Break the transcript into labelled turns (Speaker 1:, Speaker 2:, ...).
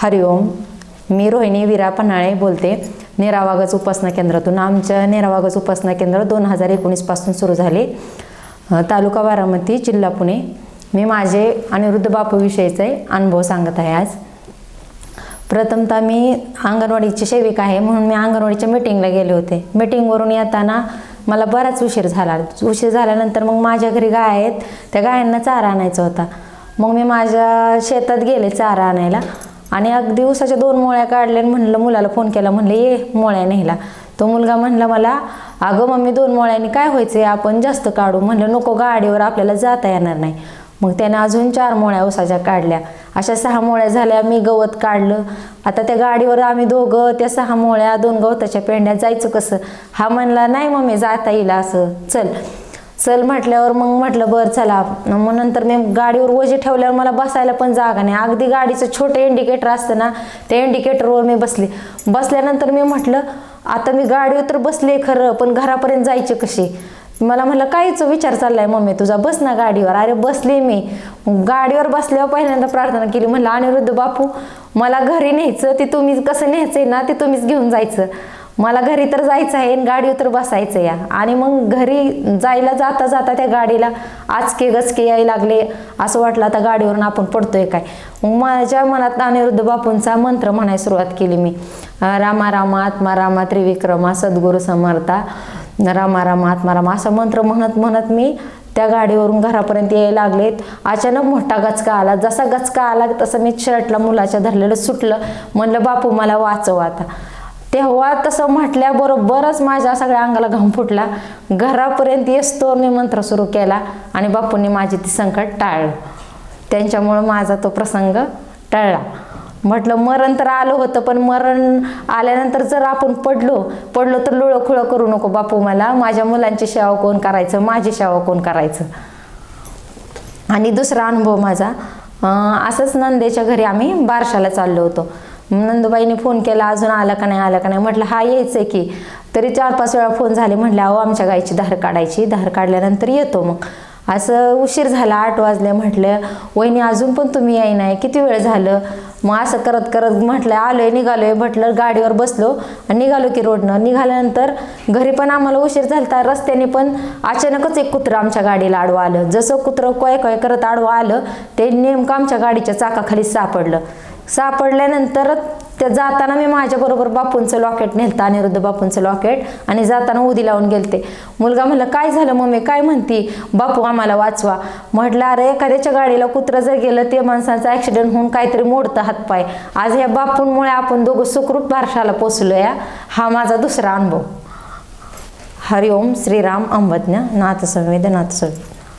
Speaker 1: हरिओम. मी रोहिणी विरा पन्हाळे बोलते नेरावागज उपासना केंद्रातून. आमच्या नेरावागज उपासना केंद्र 2019 पासून सुरू झाले. तालुका बारामती, जिल्हा पुणे. मी माझे अनिरुद्ध बापूविषयीचे अनुभव सांगत आहे आज. प्रथमतः मी अंगणवाडीची सेविका आहे म्हणून मी अंगणवाडीच्या मीटिंगला गेले होते. मीटिंगवरून येताना मला बराच उशीर झाला. उशीर झाल्यानंतर मग माझ्या घरी गाय आहेत, त्या गायांना चारा आणायचा होता. मग मी माझ्या शेतात गेले चारा आणायला आणि अगदी उसाच्या 2 मोळ्या काढल्या. म्हणलं मुलाला फोन केला, म्हणलं ये मोळ्या न्यायला. तो मुलगा म्हणला मला, अगं मम्मी 2 मोळ्यांनी काय व्हायचं, आपण जास्त काढू. म्हणलं नको, गाडीवर आपल्याला जाता येणार नाही. मग त्याने अजून 4 मोळ्या उसाच्या काढल्या. अशा 6 मोळ्या झाल्या. मी गवत काढलं. आता त्या गाडीवर आम्ही दोघं त्या 6 मोळ्या 2 गवताच्या पेंड्या जायचं कसं. हा म्हणला नाही मम्मी जाता येईल, असं चल चल म्हटल्यावर मग म्हटलं बरं चला. मग नंतर मी गाडीवर ओझे ठेवल्यावर मला बसायला पण जागा नाही. अगदी गाडीचं छोटं इंडिकेटर असतं ना, त्या इंडिकेटरवर मी बसले. बसल्यानंतर मी म्हटलं आता मी गाडीवर तर बसले खरं, पण घरापर्यंत जायचे कसे. मला म्हटलं काहीच विचार चाललाय मम्मी तुझा, बस ना गाडीवर. अरे बसले मी. गाडीवर बसल्यावर पहिल्यांदा प्रार्थना केली, म्हणलं अनिरुद्ध बापू मला घरी न्यायचं, ते तुम्ही कसं न्यायचंय ना ते तुम्हीच घेऊन जायचं. मला घरी तर जायचं आहे, गाडीवर तर बसायचं या. आणि मग घरी जायला जाता जाता त्या गाडीला आचके गचके यायला लागले. असं वाटलं आता गाडीवरून आपण पडतोय काय. मग माझ्या मनात अनिरुद्ध बापूंचा मंत्र म्हणायला सुरुवात केली मी. रामा रामा आत्मा रामा त्रिविक्रमा सद्गुरु समर्था रामा रामा आत्मा रामा, असा मंत्र म्हणत म्हणत मी त्या गाडीवरून घरापर्यंत यायला लागलेत. अचानक मोठा गचका आला. जसा गचका आला तसं मी शर्टला मुलाच्या धरलेलं सुटलं. म्हणलं बापू मला वाचव आता. तेव्हा तसं म्हटल्याबरोबरच माझ्या सगळ्या अंगाला घाम फुटला. घरापर्यंत येस्तोवर मी मंत्र सुरू केला आणि बापूंनी माझी ती संकट टाळलं. त्यांच्यामुळं माझा तो प्रसंग टळला. म्हटलं मरण तर आलं होतं, पण मरण आल्यानंतर जर आपण पडलो तर लुळखुळं करू नको बापू. मला माझ्या मुलांची सेवा कोण करायचं, माझी सेवा कोण करायचं. आणि दुसरा अनुभव माझा असंच नंदेच्या घरी आम्ही बारशाला चाललो होतो. नंदूबाईने फोन केला, अजून आला का नाही आला का नाही. म्हटलं हा यायचं आहे की. तरी 4-5 वेळा फोन झाले. म्हटलं अहो आमच्या गायची धार काढायची, धार काढल्यानंतर येतो. मग असं उशीर झाला, 8 वाजले. म्हटलं वहिनी अजून पण तुम्ही याय नाही, किती वेळ झालं. मग असं करत करत म्हटलं आलोय, निघालोय. म्हटलं गाडीवर बसलो आणि निघालो की रोडनं. निघाल्यानंतर घरी पण आम्हाला उशीर झाला. रस्त्याने पण अचानकच एक कुत्रं आमच्या गाडीला आडवं आलं. जसं कुत्रं कोय कोय करत आडवं आलं ते नेमकं आमच्या गाडीच्या चाकाखाली सापडलं. सापडल्यानंतर त्या जाताना मी माझ्याबरोबर बापूंचं लॉकेट नेलतं, अनिरुद्ध बापूंचं लॉकेट, आणि जाताना उदी लावून गेलते. मुलगा म्हणलं काय झालं मम्मी, काय म्हणती, बापू आम्हाला वाचवा. म्हटलं अरे एखाद्याच्या गाडीला कुत्रं जर गेलं ते माणसाचा ॲक्सिडेंट होऊन काहीतरी मोडतं हातपाय. आज ह्या बापूंमुळे आपण दोघं सुखरूप बारशाला पोचलो या. हा माझा दुसरा अनुभव. हरिओम. श्रीराम अंबज्ञ नाथ संवेद नाथ संवेद.